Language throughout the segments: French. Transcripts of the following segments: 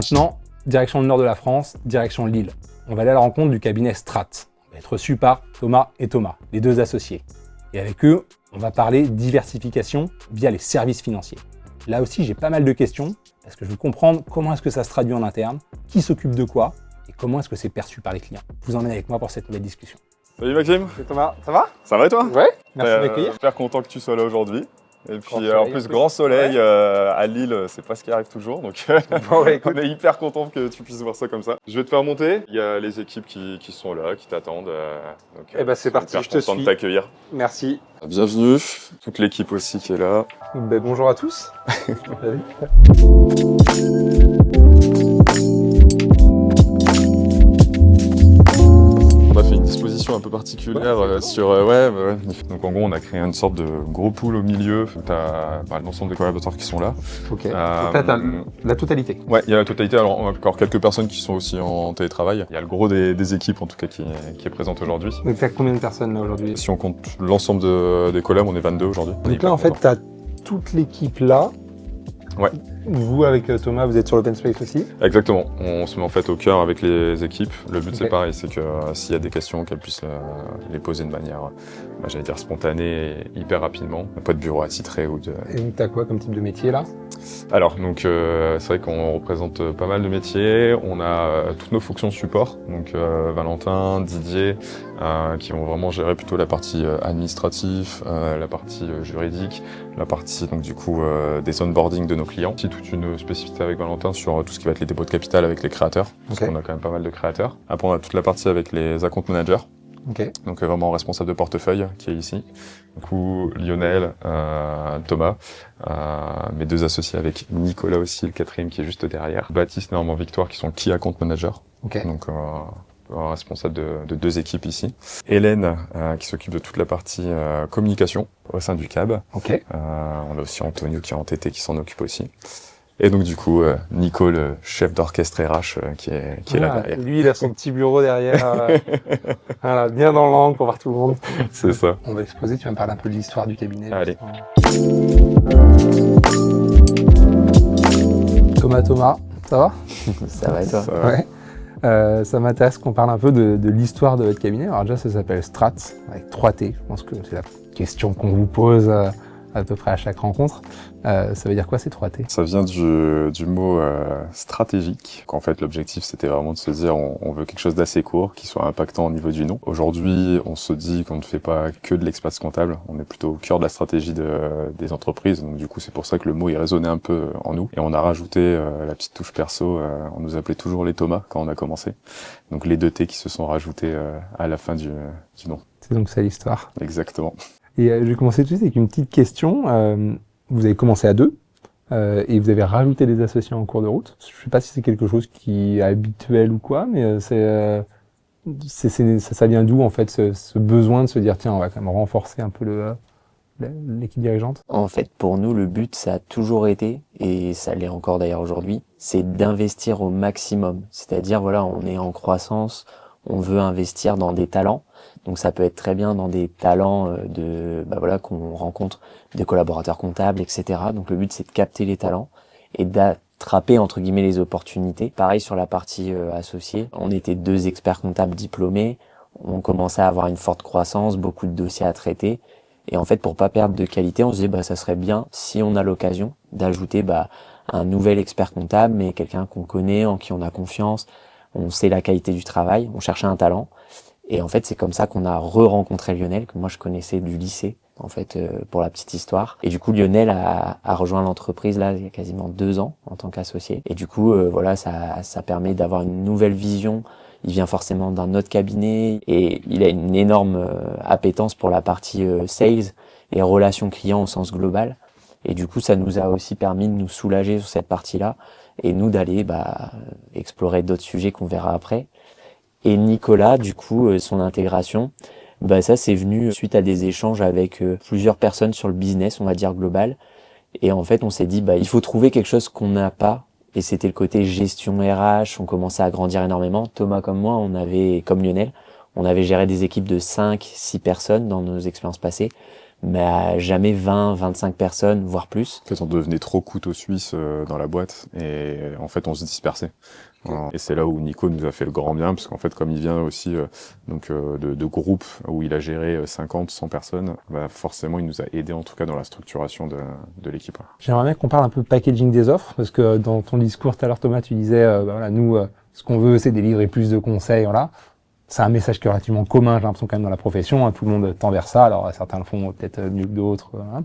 Maintenant, direction le nord de la France, direction Lille. On va aller à la rencontre du cabinet Strat. On va être reçu par Thomas et Thomas, les deux associés. Et avec eux, on va parler diversification via les services financiers. Là aussi, j'ai pas mal de questions, parce que je veux comprendre comment est-ce que ça se traduit en interne, qui s'occupe de quoi, et comment est-ce que c'est perçu par les clients. Je vous emmène avec moi pour cette nouvelle discussion. Salut Maxime. Salut Thomas, ça va? Ça va et toi? Ouais, merci de m'accueillir. Super content que tu sois là aujourd'hui. Et puis Soleil, en plus grand soleil à Lille, c'est pas ce qui arrive toujours, donc Bon, ouais, on est hyper content que tu puisses voir ça comme ça. Je vais te faire monter, il y a les équipes qui sont là, qui t'attendent. C'est parti, je te content suis. de t'accueillir. Merci. Bienvenue, toute l'équipe aussi qui est là. Bonjour à tous. On a fait une disposition un peu particulière sur... Donc en gros, on a créé une sorte de gros pool au milieu. Tu as l'ensemble des collaborateurs qui sont là. Ok. Donc là, t'as la totalité. Ouais, il y a la totalité. Alors, on a encore quelques personnes qui sont aussi en télétravail. Il y a le gros des équipes, en tout cas, qui est présente aujourd'hui. Donc t'as combien de personnes là aujourd'hui? Si on compte l'ensemble des collabs, on est 22 aujourd'hui. Donc là, en fait, t'as toute l'équipe là. Ouais. Vous, avec Thomas, vous êtes sur l'open space aussi? Exactement. On se met en fait au cœur avec les équipes. Le but, c'est pareil, c'est que s'il y a des questions, qu'elles puissent les poser de manière, j'allais dire, spontanée et hyper rapidement. Pas de bureau attitré ou de... Et donc t'as quoi comme type de métier là? Alors, donc c'est vrai qu'on représente pas mal de métiers. On a toutes nos fonctions support, donc Valentin, Didier, qui vont vraiment gérer plutôt la partie administrative, la partie juridique, la partie donc du coup des onboarding de nos clients. Aussi toute une spécificité avec Valentin sur tout ce qui va être les dépôts de capital avec les créateurs, parce qu'on a quand même pas mal de créateurs. Après, on a toute la partie avec les account managers. Ok. Donc vraiment responsable de portefeuille qui est ici. Du coup Lionel, Thomas, mes deux associés avec Nicolas aussi, le quatrième qui est juste derrière. Baptiste et Normand Victoire qui sont key account managers. Ok. Donc responsable de deux équipes ici. Hélène qui s'occupe de toute la partie communication au sein du CAB. Ok. On a aussi Antonio qui est en TT qui s'en occupe aussi. Et donc du coup, Nico, le chef d'orchestre RH, qui est là derrière. Lui, il a son petit bureau derrière, voilà, bien dans l'angle pour voir tout le monde. C'est ça. On va exposer, tu vas me parler un peu de l'histoire du cabinet. Allez. Thomas, ça va? Ça va et toi? Ouais. Ça m'intéresse qu'on parle un peu de l'histoire de votre cabinet. Alors déjà, ça s'appelle Strat, avec 3 T. Je pense que c'est la question qu'on vous pose à peu près à chaque rencontre. Ça veut dire quoi ces 3 T? Ça vient du mot stratégique. En fait, l'objectif, c'était vraiment de se dire on veut quelque chose d'assez court, qui soit impactant au niveau du nom. Aujourd'hui, on se dit qu'on ne fait pas que de l'expert comptable. On est plutôt au cœur de la stratégie des entreprises. Donc du coup, c'est pour ça que le mot, il résonnait un peu en nous. Et on a rajouté la petite touche perso. On nous appelait toujours les Thomas quand on a commencé. Donc les 2 T qui se sont rajoutés à la fin du nom. C'est donc ça l'histoire. Exactement. Et je vais commencer tout de suite avec une petite question. Vous avez commencé à 2 et vous avez rajouté des associés en cours de route. Je sais pas si c'est quelque chose qui est habituel ou quoi, mais ça vient d'où en fait ce besoin de se dire tiens, on va quand même renforcer un peu l'équipe dirigeante? En fait, pour nous, le but, ça a toujours été, et ça l'est encore d'ailleurs aujourd'hui, c'est d'investir au maximum. C'est-à-dire, voilà, on est en croissance, on veut investir dans des talents. Donc ça peut être très bien dans des talents qu'on rencontre, des collaborateurs comptables, etc. Donc le but, c'est de capter les talents et d'attraper entre guillemets les opportunités. Pareil sur la partie associée, on était 2 experts comptables diplômés, on commençait à avoir une forte croissance, beaucoup de dossiers à traiter. Et en fait, pour pas perdre de qualité, on se disait ça serait bien si on a l'occasion d'ajouter un nouvel expert comptable, mais quelqu'un qu'on connaît, en qui on a confiance, on sait la qualité du travail, on cherchait un talent. Et en fait, c'est comme ça qu'on a re-rencontré Lionel, que moi je connaissais du lycée, en fait, pour la petite histoire. Et du coup, Lionel a rejoint l'entreprise là il y a quasiment 2 ans en tant qu'associé. Et du coup, ça permet d'avoir une nouvelle vision. Il vient forcément d'un autre cabinet et il a une énorme appétence pour la partie sales et relations clients au sens global. Et du coup, ça nous a aussi permis de nous soulager sur cette partie-là et nous d'aller explorer d'autres sujets qu'on verra après. Et Nicolas, du coup, son intégration, ça c'est venu suite à des échanges avec plusieurs personnes sur le business, on va dire global. Et en fait, on s'est dit, il faut trouver quelque chose qu'on n'a pas. Et c'était le côté gestion RH, on commençait à grandir énormément. Thomas comme moi, comme Lionel, on avait géré des équipes de 5-6 personnes dans nos expériences passées. mais à jamais 20, 25 personnes, voire plus. En fait, on devenait trop couteau suisse dans la boîte et en fait, on se dispersait. Et c'est là où Nico nous a fait le grand bien, parce qu'en fait, comme il vient aussi de groupes où il a géré 50, 100 personnes, bah forcément, il nous a aidé en tout cas dans la structuration de l'équipe. J'aimerais bien qu'on parle un peu packaging des offres, parce que dans ton discours tout à l'heure, Thomas, tu disais, voilà, nous, ce qu'on veut, c'est délivrer plus de conseils, voilà. C'est un message qui est relativement commun, j'ai l'impression quand même dans la profession, hein, tout le monde tend vers ça, alors certains le font peut-être mieux que d'autres. Hein.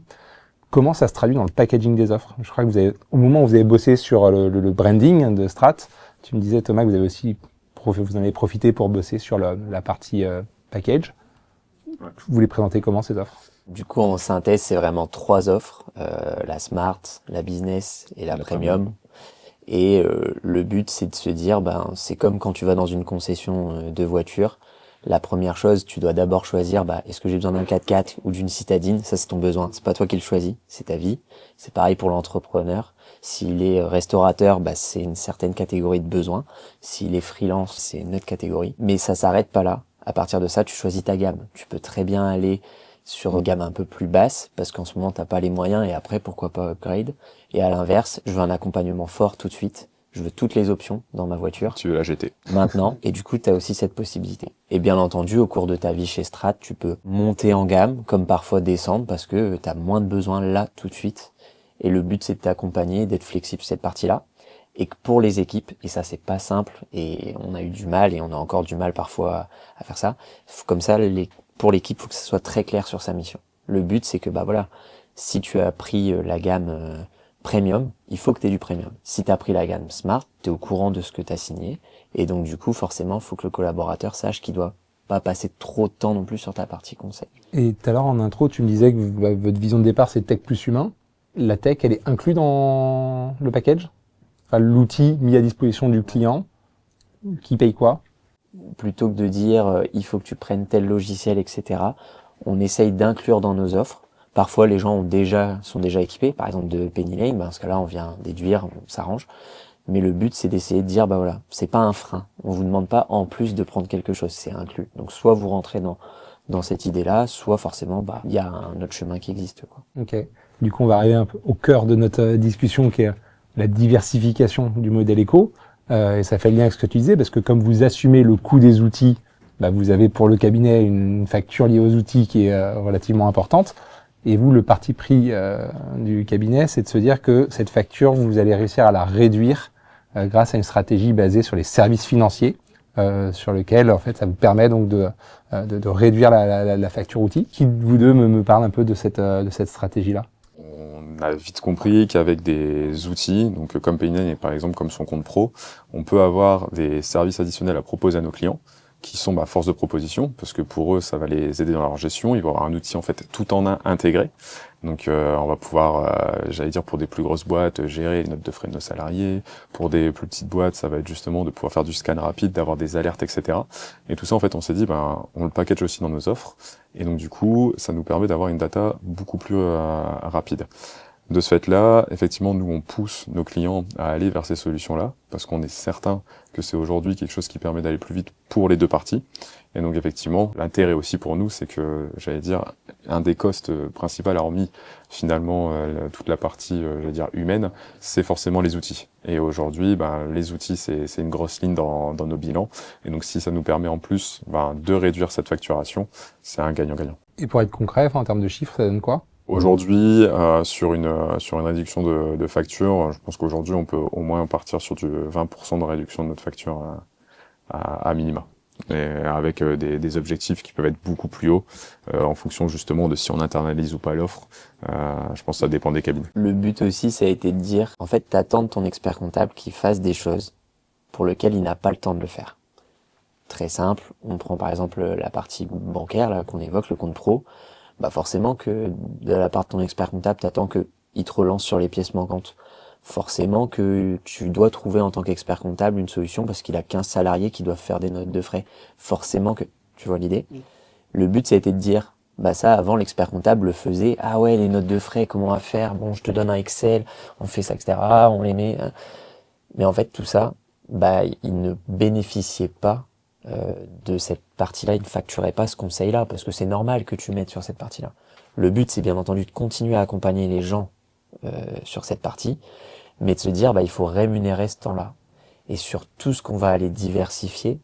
Comment ça se traduit dans le packaging des offres? Je crois que vous avez, au moment où vous avez bossé sur le branding de Strat, tu me disais, Thomas, que vous avez aussi vous en avez profité pour bosser sur la partie package. Ouais. Vous voulez présenter comment ces offres? Du coup, en synthèse, c'est vraiment 3 offres, la Smart, la Business et la Premium. Et le but, c'est de se dire, c'est comme quand tu vas dans une concession de voiture. La première chose, tu dois d'abord choisir, est-ce que j'ai besoin d'un 4x4 ou d'une citadine? Ça, c'est ton besoin. C'est pas toi qui le choisis, c'est ta vie. C'est pareil pour l'entrepreneur. S'il est restaurateur, c'est une certaine catégorie de besoins. S'il est freelance, c'est une autre catégorie. Mais ça s'arrête pas là. À partir de ça, tu choisis ta gamme. Tu peux très bien aller sur une gamme un peu plus basse, parce qu'en ce moment, t'as pas les moyens, et après, pourquoi pas upgrade. Et à l'inverse, je veux un accompagnement fort tout de suite. Je veux toutes les options dans ma voiture. Tu veux la GT. Maintenant. Et du coup, tu as aussi cette possibilité. Et bien entendu, au cours de ta vie chez Strat, tu peux monter en gamme, comme parfois descendre, parce que tu as moins de besoins là, tout de suite. Et le but, c'est de t'accompagner, d'être flexible sur cette partie-là. Et que pour les équipes, et ça, c'est pas simple, et on a eu du mal, et on a encore du mal parfois à faire ça. Comme ça, pour l'équipe, il faut que ça soit très clair sur sa mission. Le but, c'est que, si tu as pris la gamme Premium, il faut que tu aies du Premium. Si tu as pris la gamme Smart, tu es au courant de ce que tu as signé. Et donc, du coup, forcément, il faut que le collaborateur sache qu'il doit pas passer trop de temps non plus sur ta partie conseil. Et tout à l'heure, en intro, tu me disais que votre vision de départ, c'est tech plus humain. La tech, elle est inclue dans le package? Enfin, l'outil mis à disposition du client, qui paye quoi? Plutôt que de dire il faut que tu prennes tel logiciel, etc., on essaye d'inclure dans nos offres. Parfois, les gens sont déjà équipés, par exemple de Penny Lane, dans ce cas-là, on vient déduire, on s'arrange. Mais le but, c'est d'essayer de dire, c'est pas un frein. On vous demande pas en plus de prendre quelque chose, c'est inclus. Donc, soit vous rentrez dans cette idée-là, soit forcément, il y a un autre chemin qui existe, quoi. Ok. Du coup, on va arriver un peu au cœur de notre discussion, qui est la diversification du modèle éco. Et ça fait le lien avec ce que tu disais, parce que comme vous assumez le coût des outils, vous avez pour le cabinet une facture liée aux outils qui est relativement importante. Et vous, le parti pris du cabinet, c'est de se dire que cette facture, vous allez réussir à la réduire grâce à une stratégie basée sur les services financiers, sur lequel, en fait, ça vous permet donc de réduire la facture outil. Qui de vous deux me parle un peu de cette stratégie-là? On a vite compris qu'avec des outils, donc comme Paynen et par exemple comme son compte pro, on peut avoir des services additionnels à proposer à nos clients, qui sont force de proposition, parce que pour eux, ça va les aider dans leur gestion. Ils vont avoir un outil en fait tout en un intégré. Donc on va pouvoir, pour des plus grosses boîtes, gérer les notes de frais de nos salariés. Pour des plus petites boîtes, ça va être justement de pouvoir faire du scan rapide, d'avoir des alertes, etc. Et tout ça, en fait, on s'est dit, on le package aussi dans nos offres. Et donc du coup, ça nous permet d'avoir une data beaucoup plus rapide. De ce fait-là, effectivement, nous, on pousse nos clients à aller vers ces solutions-là, parce qu'on est certain que c'est aujourd'hui quelque chose qui permet d'aller plus vite pour les deux parties. Et donc, effectivement, l'intérêt aussi pour nous, c'est que, un des costs principaux, hormis finalement toute la partie, humaine, c'est forcément les outils. Et aujourd'hui, les outils, c'est une grosse ligne dans nos bilans. Et donc, si ça nous permet en plus de réduire cette facturation, c'est un gagnant-gagnant. Et pour être concret, en termes de chiffres, ça donne quoi? Aujourd'hui, sur une réduction de facture, je pense qu'aujourd'hui, on peut au moins partir sur du 20% de réduction de notre facture à minima. Et avec des objectifs qui peuvent être beaucoup plus hauts en fonction justement de si on internalise ou pas l'offre. Je pense que ça dépend des cabinets. Le but aussi, ça a été de dire, en fait, t'attends de ton expert comptable qu'il fasse des choses pour lesquelles il n'a pas le temps de le faire. Très simple, on prend par exemple la partie bancaire là qu'on évoque, le compte pro. Forcément que de la part de ton expert comptable, t'attends qu'il te relance sur les pièces manquantes. Forcément que tu dois trouver en tant qu'expert comptable une solution parce qu'il a 15 salariés qui doivent faire des notes de frais. Forcément que, tu vois l'idée? Oui. Le but, ça a été de dire, ça avant l'expert comptable le faisait, ah ouais, les notes de frais, comment on va faire? Bon, je te donne un Excel, on fait ça, etc., on les met. Mais en fait, tout ça, il ne bénéficiait pas de cette partie-là, il ne facturait pas ce conseil-là, parce que c'est normal que tu mettes sur cette partie-là. Le but, c'est bien entendu de continuer à accompagner les gens sur cette partie, mais de se dire, il faut rémunérer ce temps-là. Et sur tout ce qu'on va aller diversifier,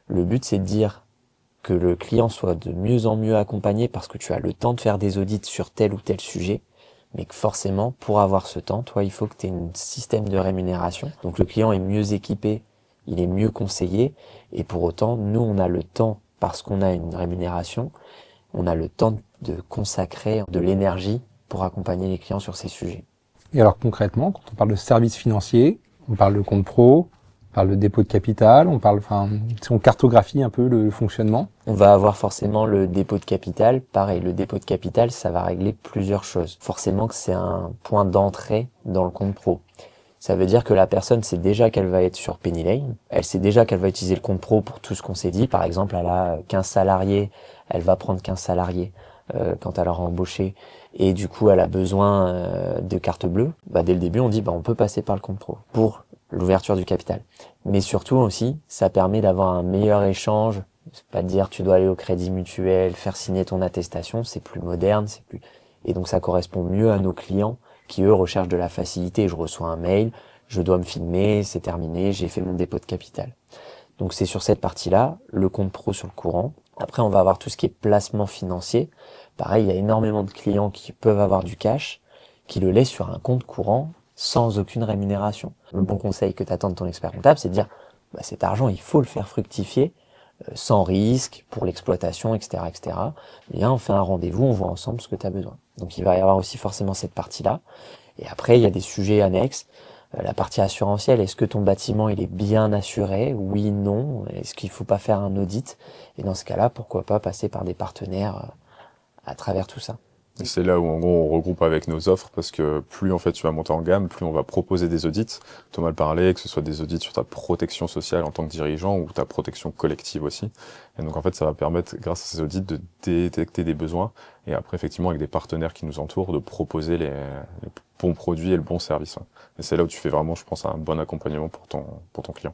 le but, c'est de dire que le client soit de mieux en mieux accompagné parce que tu as le temps de faire des audits sur tel ou tel sujet, mais que forcément, pour avoir ce temps, toi, il faut que tu aies un système de rémunération. Donc le client est mieux équipé, il est mieux conseillé, et pour autant, nous, on a le temps, parce qu'on a une rémunération, on a le temps de consacrer de l'énergie pour accompagner les clients sur ces sujets. Et alors concrètement, quand on parle de services financiers, on parle de compte pro, on parle de dépôt de capital, si on cartographie un peu le fonctionnement. On va avoir forcément le dépôt de capital. Pareil, le dépôt de capital, ça va régler plusieurs choses. Forcément que c'est un point d'entrée dans le compte pro. Ça veut dire que la personne sait déjà qu'elle va être sur Penny Lane. Elle sait déjà qu'elle va utiliser le compte pro pour tout ce qu'on s'est dit. Par exemple, elle a 15 salariés. Elle va prendre 15 salariés quand elle aura embauché. Et du coup, elle a besoin de carte bleue. Dès le début, on dit on peut passer par le compte pro pour l'ouverture du capital. Mais surtout aussi, ça permet d'avoir un meilleur échange. C'est pas de dire tu dois aller au crédit mutuel, faire signer ton attestation. C'est plus moderne, et donc ça correspond mieux à nos clients qui eux recherchent de la facilité. Je reçois un mail, je dois me filmer, c'est terminé, j'ai fait mon dépôt de capital. Donc c'est sur cette partie-là, le compte pro sur le courant. Après, on va avoir tout ce qui est placement financier. Pareil, il y a énormément de clients qui peuvent avoir du cash, qui le laissent sur un compte courant sans aucune rémunération. Le bon conseil que t'attends de ton expert comptable, c'est de dire cet argent, il faut le faire fructifier sans risque pour l'exploitation, etc., etc. Bien, on fait un rendez-vous, on voit ensemble ce que tu as besoin. Donc il va y avoir aussi forcément cette partie-là. Et après, il y a des sujets annexes. La partie assurantielle, est-ce que ton bâtiment il est bien assuré? Oui, non. Est-ce qu'il faut pas faire un audit? Et dans ce cas-là, pourquoi pas passer par des partenaires à travers tout ça. Et c'est là où en gros on regroupe avec nos offres parce que plus en fait tu vas monter en gamme, plus on va proposer des audits. Thomas le parlait, que ce soit des audits sur ta protection sociale en tant que dirigeant ou ta protection collective aussi. Et donc en fait ça va permettre grâce à ces audits de détecter des besoins et après effectivement avec des partenaires qui nous entourent de proposer les bons produits et le bon service. Et c'est là où tu fais vraiment je pense un bon accompagnement pour ton client.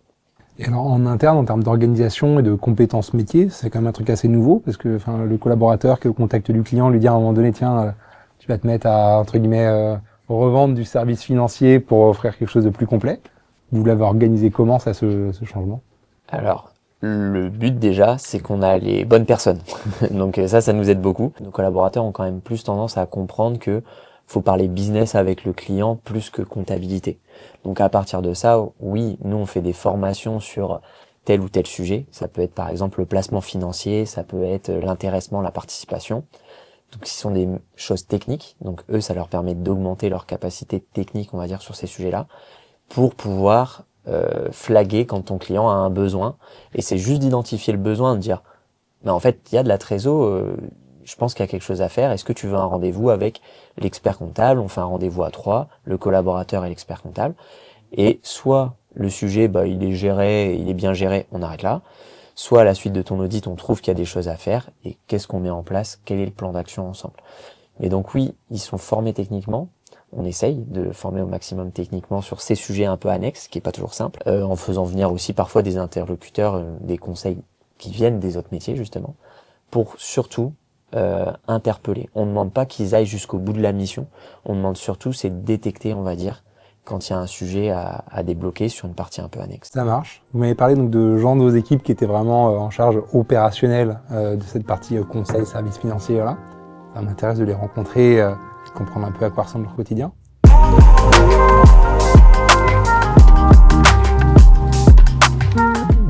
Et alors en interne, en termes d'organisation et de compétences métiers, c'est quand même un truc assez nouveau parce que le collaborateur qui est au contact du client lui dit à un moment donné, tiens, tu vas te mettre à, entre guillemets, revendre du service financier pour offrir quelque chose de plus complet. Vous l'avez organisé comment ça, ce changement? Alors, le but déjà, c'est qu'on a les bonnes personnes. Donc ça nous aide beaucoup. Nos collaborateurs ont quand même plus tendance à comprendre que faut parler business avec le client plus que comptabilité. Donc à partir de ça, oui, nous on fait des formations sur tel ou tel sujet. Ça peut être par exemple le placement financier, ça peut être l'intéressement, la participation. Donc ce sont des choses techniques. Donc eux, ça leur permet d'augmenter leur capacité technique, on va dire, sur ces sujets-là, pour pouvoir flaguer quand ton client a un besoin. Et c'est juste d'identifier le besoin, de dire, mais en fait, il y a de la trésor, je pense qu'il y a quelque chose à faire. Est-ce que tu veux un rendez-vous avec l'expert comptable? On fait un rendez-vous à 3, le collaborateur et l'expert comptable. Et soit le sujet, il est géré, il est bien géré, on arrête là. Soit à la suite de ton audit, on trouve qu'il y a des choses à faire. Et qu'est-ce qu'on met en place? Quel est le plan d'action ensemble? Mais donc oui, ils sont formés techniquement. On essaye de former au maximum techniquement sur ces sujets un peu annexes, ce qui est pas toujours simple, en faisant venir aussi parfois des interlocuteurs, des conseils qui viennent des autres métiers justement, pour surtout interpeller. On ne demande pas qu'ils aillent jusqu'au bout de la mission, on demande surtout c'est de détecter, on va dire, quand il y a un sujet à débloquer sur une partie un peu annexe. Ça marche. Vous m'avez parlé donc de gens de vos équipes qui étaient vraiment en charge opérationnelle de cette partie conseil, services financiers, voilà. Ça m'intéresse de les rencontrer, de comprendre un peu à quoi ressemble leur quotidien.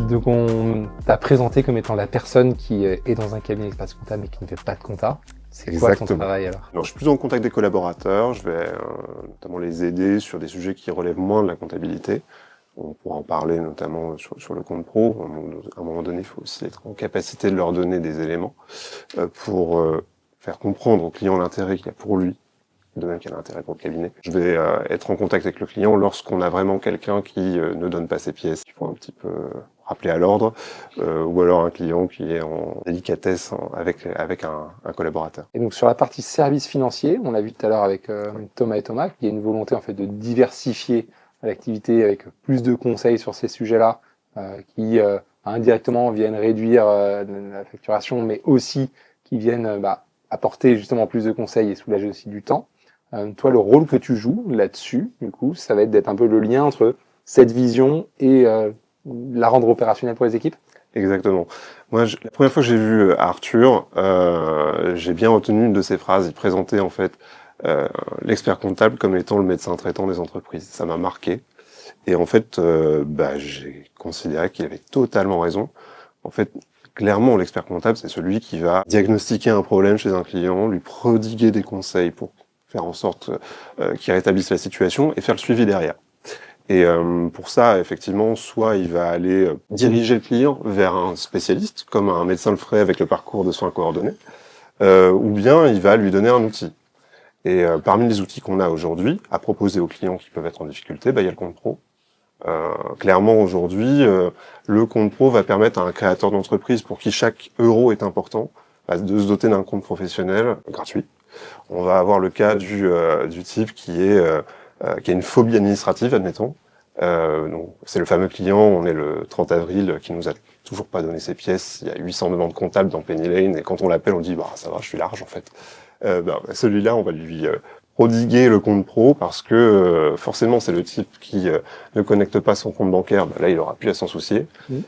Donc on t'a présenté comme étant la personne qui est dans un cabinet d'expertise comptable mais qui ne fait pas de compta. C'est quoi ton travail alors? Alors, je suis plus en contact des collaborateurs, je vais notamment les aider sur des sujets qui relèvent moins de la comptabilité. On pourra en parler notamment sur le compte pro. À un moment donné, il faut aussi être en capacité de leur donner des éléments pour faire comprendre au client l'intérêt qu'il y a pour lui, de même qu'il y a l'intérêt pour le cabinet. Je vais être en contact avec le client lorsqu'on a vraiment quelqu'un qui ne donne pas ses pièces, qu'il faut un petit peu rappeler à l'ordre, ou alors un client qui est en délicatesse avec un collaborateur. Et donc sur la partie service financier, on l'a vu tout à l'heure avec Thomas et Thomas, qu'il y a une volonté en fait de diversifier l'activité avec plus de conseils sur ces sujets-là, qui indirectement viennent réduire la facturation, mais aussi qui viennent apporter justement plus de conseils et soulager aussi du temps. Toi, le rôle que tu joues là-dessus, du coup, ça va être d'être un peu le lien entre cette vision et la rendre opérationnelle pour les équipes? Exactement. Moi, la première fois que j'ai vu Arthur, j'ai bien retenu une de ses phrases. Il présentait en fait l'expert comptable comme étant le médecin traitant des entreprises. Ça m'a marqué. Et en fait, j'ai considéré qu'il avait totalement raison. En fait, clairement, l'expert comptable, c'est celui qui va diagnostiquer un problème chez un client, lui prodiguer des conseils pour faire en sorte qu'il rétablisse la situation et faire le suivi derrière. Et pour ça, effectivement, soit il va aller diriger le client vers un spécialiste, comme un médecin le ferait avec le parcours de soins coordonnés, ou bien il va lui donner un outil. Et parmi les outils qu'on a aujourd'hui à proposer aux clients qui peuvent être en difficulté, il y a le compte pro. Clairement, aujourd'hui, le compte pro va permettre à un créateur d'entreprise pour qui chaque euro est important, de se doter d'un compte professionnel gratuit. On va avoir le cas du type qui a une phobie administrative, admettons. Donc c'est le fameux client, on est le 30 avril, qui nous a toujours pas donné ses pièces. Il y a 800 demandes comptables dans Penny Lane, et quand on l'appelle, on dit ça va, je suis large en fait. Celui-là, on va lui prodiguer le compte pro parce que forcément c'est le type qui ne connecte pas son compte bancaire, là il aura plus à s'en soucier.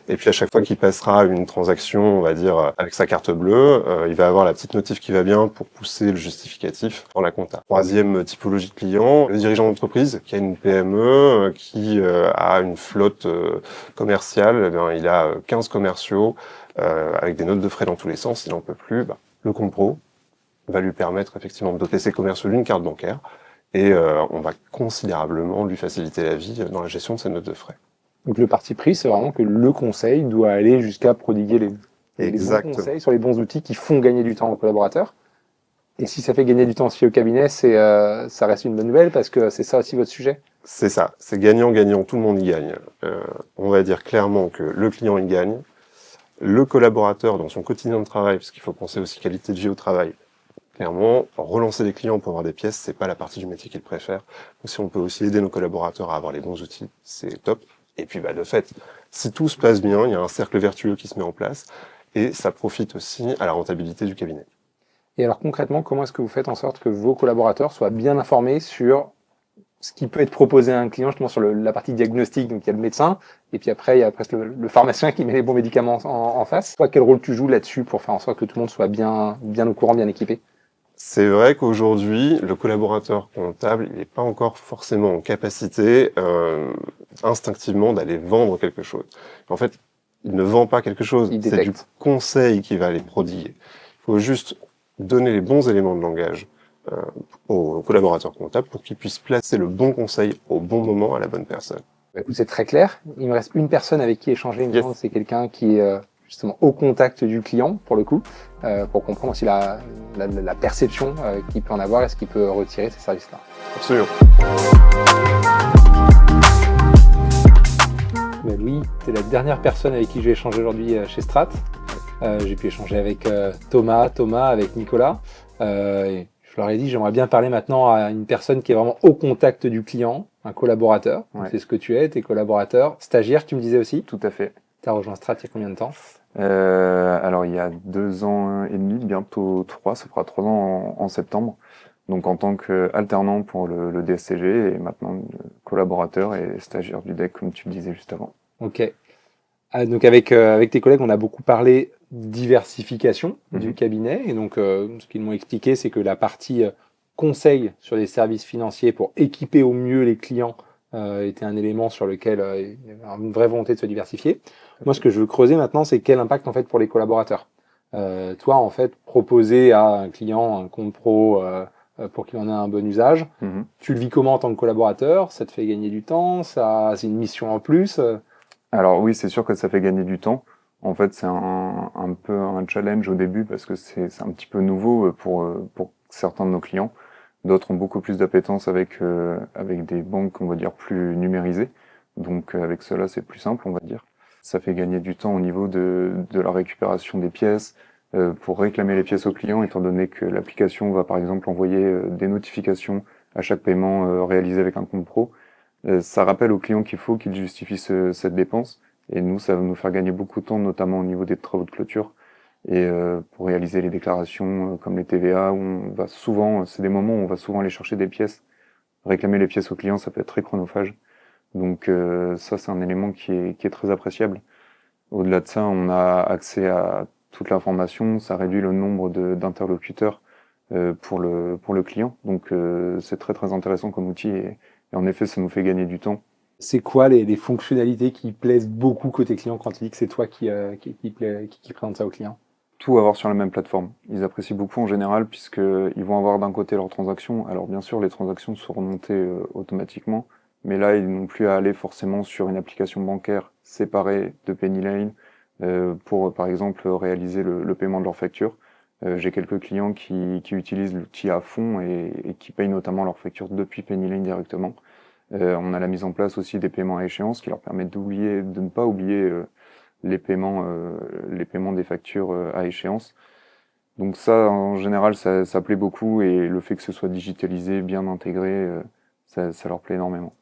Et puis à chaque fois qu'il passera une transaction, on va dire avec sa carte bleue, il va avoir la petite notif qui va bien pour pousser le justificatif dans la compta. Troisième typologie de client, le dirigeant d'entreprise qui a une PME, qui a une flotte commerciale, il a 15 commerciaux avec des notes de frais dans tous les sens, il n'en peut plus, le compte pro va lui permettre effectivement de doter ses commerciaux d'une carte bancaire et on va considérablement lui faciliter la vie dans la gestion de ses notes de frais. Donc le parti pris, c'est vraiment que le conseil doit aller jusqu'à prodiguer les bons conseils sur les bons outils qui font gagner du temps aux collaborateurs. Et si ça fait gagner du temps aussi au cabinet, ça reste une bonne nouvelle parce que c'est ça aussi votre sujet. C'est ça, c'est gagnant-gagnant, tout le monde y gagne. On va dire clairement que le client y gagne, le collaborateur dans son quotidien de travail, parce qu'il faut penser aussi qualité de vie au travail. Clairement, relancer les clients pour avoir des pièces, c'est pas la partie du métier qu'ils préfèrent. Donc, si on peut aussi aider nos collaborateurs à avoir les bons outils, c'est top. Et puis, de fait, si tout se passe bien, il y a un cercle vertueux qui se met en place et ça profite aussi à la rentabilité du cabinet. Et alors, concrètement, comment est-ce que vous faites en sorte que vos collaborateurs soient bien informés sur ce qui peut être proposé à un client, justement sur la partie diagnostic? Donc, il y a le médecin, et puis après, il y a presque le pharmacien qui met les bons médicaments en face. Toi, quel rôle tu joues là-dessus pour faire en sorte que tout le monde soit bien au courant, bien équipé? C'est vrai qu'aujourd'hui, le collaborateur comptable, il n'est pas encore forcément en capacité instinctivement d'aller vendre quelque chose. En fait, il ne vend pas quelque chose, c'est du conseil qu'il va aller prodiguer. Il faut juste donner les bons éléments de langage au collaborateur comptable pour qu'il puisse placer le bon conseil au bon moment à la bonne personne. Écoute, c'est très clair. Il me reste une personne avec qui échanger. Yes. C'est quelqu'un qui est justement au contact du client, pour le coup, pour comprendre aussi la perception qu'il peut en avoir et ce qu'il peut retirer de ces services-là. Absolument. Louis, tu es la dernière personne avec qui j'ai échangé aujourd'hui chez Strat. J'ai pu échanger avec Thomas, avec Nicolas. Et je leur ai dit, j'aimerais bien parler maintenant à une personne qui est vraiment au contact du client, un collaborateur. Ouais. C'est ce que tu es, tes collaborateurs. Stagiaire, tu me disais aussi? Tout à fait. Tu as rejoint Strat il y a combien de temps? Alors, il y a 2 ans et demi, bientôt 3, ça fera 3 ans en septembre. Donc, en tant qu'alternant pour le DSCG et maintenant collaborateur et stagiaire du DEC, comme tu le disais juste avant. Ok. Donc, avec tes collègues, on a beaucoup parlé diversification du cabinet. Et donc, ce qu'ils m'ont expliqué, c'est que la partie conseil sur les services financiers pour équiper au mieux les clients était un élément sur lequel il y avait une vraie volonté de se diversifier. Moi, ce que je veux creuser maintenant, c'est quel impact en fait pour les collaborateurs. Toi, en fait, proposer à un client un compte pro pour qu'il en ait un bon usage, tu le vis comment en tant que collaborateur? Ça te fait gagner du temps? C'est une mission en plus? Alors oui, c'est sûr que ça fait gagner du temps. En fait, c'est un peu un challenge au début parce que c'est un petit peu nouveau pour certains de nos clients. D'autres ont beaucoup plus d'appétence avec des banques, on va dire, plus numérisées. Donc avec cela, c'est plus simple, on va dire. Ça fait gagner du temps au niveau de la récupération des pièces, pour réclamer les pièces aux clients, étant donné que l'application va par exemple envoyer des notifications à chaque paiement réalisé avec un compte pro. Ça rappelle aux clients qu'il faut qu'ils justifient cette dépense. Et nous, ça va nous faire gagner beaucoup de temps, notamment au niveau des travaux de clôture. Et pour réaliser les déclarations comme les TVA, où on va souvent, c'est des moments où on va souvent aller chercher des pièces. Réclamer les pièces aux clients, ça peut être très chronophage. Donc ça, c'est un élément qui est très appréciable. Au-delà de ça, on a accès à toute l'information, ça réduit le nombre d'interlocuteurs pour le client. Donc c'est très très intéressant comme outil et en effet, ça nous fait gagner du temps. C'est quoi les fonctionnalités qui plaisent beaucoup côté client quand tu dis que c'est toi qui présente ça au client? Tout avoir sur la même plateforme. Ils apprécient beaucoup en général puisqu'ils vont avoir d'un côté leurs transactions. Alors bien sûr, les transactions sont remontées automatiquement, mais là, ils n'ont plus à aller forcément sur une application bancaire séparée de Penny Lane pour, par exemple, réaliser le paiement de leurs factures. J'ai quelques clients qui utilisent l'outil à fond et qui payent notamment leurs factures depuis Penny Lane directement. On a la mise en place aussi des paiements à échéance qui leur permettent de ne pas oublier les paiements des factures à échéance. Donc ça, en général, ça plaît beaucoup et le fait que ce soit digitalisé, bien intégré, ça leur plaît énormément.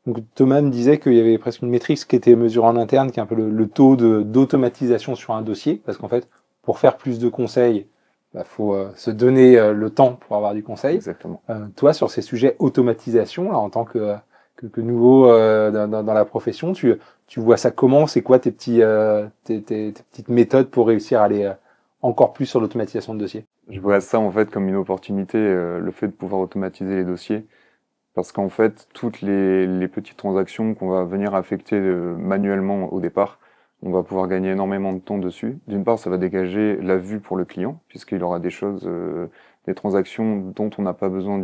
Donc Thomas me disait qu'il y avait presque une métrique qui était mesurée en interne, qui est un peu le taux d'automatisation sur un dossier, parce qu'en fait, pour faire plus de conseils, faut se donner le temps pour avoir du conseil. Exactement. Toi, sur ces sujets automatisation, là, en tant que nouveau dans la profession, tu vois ça comment? C'est quoi tes petites méthodes pour réussir à aller encore plus sur l'automatisation de dossiers? Je vois ça en fait comme une opportunité, le fait de pouvoir automatiser les dossiers. Parce qu'en fait, toutes les petites transactions qu'on va venir affecter manuellement au départ, on va pouvoir gagner énormément de temps dessus. D'une part, ça va dégager la vue pour le client, puisqu'il aura des choses, des transactions dont on n'a pas besoin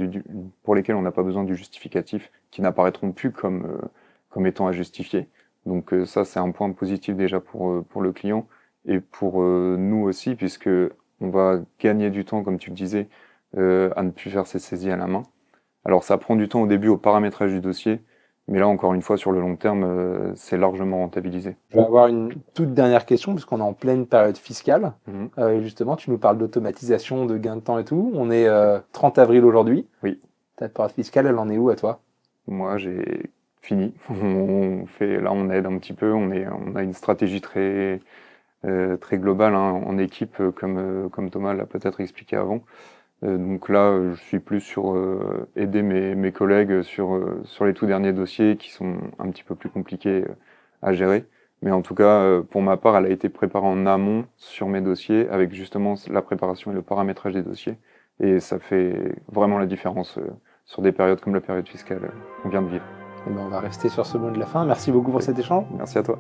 pour lesquelles on n'a pas besoin du justificatif, qui n'apparaîtront plus comme étant à justifier. Donc ça, c'est un point positif déjà pour le client et pour nous aussi, puisque on va gagner du temps, comme tu le disais, à ne plus faire ces saisies à la main. Alors ça prend du temps au début au paramétrage du dossier, mais là encore une fois sur le long terme, c'est largement rentabilisé. Je vais avoir une toute dernière question, puisqu'on est en pleine période fiscale. Et justement, tu nous parles d'automatisation, de gain de temps et tout. On est 30 avril aujourd'hui. Oui. Ta période fiscale, elle en est où à toi? Moi, j'ai fini. Là, on aide un petit peu. On a une stratégie très globale en équipe, comme Thomas l'a peut-être expliqué avant. Donc là, je suis plus sur aider mes collègues sur les tout derniers dossiers qui sont un petit peu plus compliqués à gérer. Mais en tout cas, pour ma part, elle a été préparée en amont sur mes dossiers avec justement la préparation et le paramétrage des dossiers. Et ça fait vraiment la différence sur des périodes comme la période fiscale qu'on vient de vivre. Eh ben, on va rester sur ce mot de la fin. Merci beaucoup pour cet échange. Merci à toi.